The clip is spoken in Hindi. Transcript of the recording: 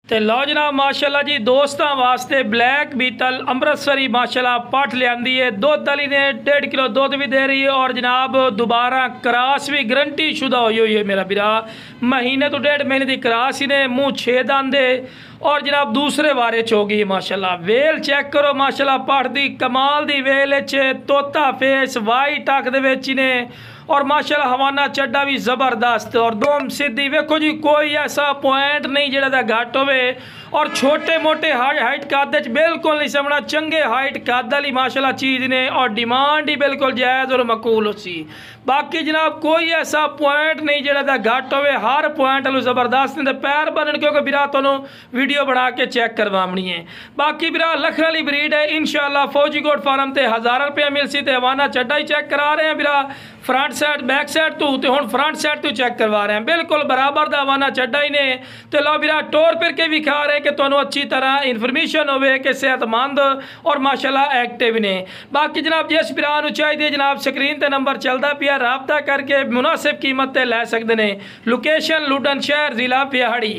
ਤੇ ਲਓ ਜਨਾਬ माशाल्लाह जी दोस्तों वास्ते ब्लैक बीटल अमृतसरी माशाल्लाह पट लियांदी है। दुध वाली ने 1.5 किलो दुध भी दे रही है और जनाब दोबारा क्रास भी गारंटी शुदा हुई है मेरा बिरा। महीने तो 1.5 महीने की क्रास ही ने, मुँह 6 दांदे और जनाब दूसरे वारे च हो गई माशाल्लाह। वेल चेक करो माशाल्लाह, पट दी कमाल दी वेल तोता फेस वाइट अख दे ने और माशाल्लाह हवाना चड्डा भी जबरदस्त और दोम सीधी। वेखो जी कोई ऐसा पॉइंट नहीं जेड़ा घट होवे और छोटे मोटे हाइट कद बिल्कुल नहीं समझना, चंगे हाइट कद वाली माशाल्लाह चीज़ ने और डिमांड ही बिल्कुल जायज़ और मकूल सी। बाकी जनाब कोई ऐसा पॉइंट नहीं जेड़ा घट होवे, हर पॉइंट वालों जबरदस्त ने। पैर बनन क्योंकि बिरा तुहानू वीडियो बना के चेक करवानी है। बाकी बिरा लख वाली ब्रीड है इंशाल्लाह। फौजी कोट फार्म से 1000 रुपया मिल सी। हवाना चड्डा ही चेक करा रहे हैं बिरा, फ्रंट साइड बैक साइड तो हुण फ्रंट साइड तो चेक करवा रहे हैं, बिल्कुल बराबर का हवाना चड्डा ही ने। तो लो बिरा टोर फिर के भी खा रहे कि तुहानू अच्छी तरह इन्फॉर्मेशन होवे कि सेहतमंद और माशाल्लाह एक्टिव ने। बाकी जनाब जिस बिरा नू चाहिए जनाब स्क्रीन ते नंबर चलता पिया, राबता करके मुनासिब कीमत ते लै सकते हैं। लोकेशन लुडन शहर जिला पिहाड़ी।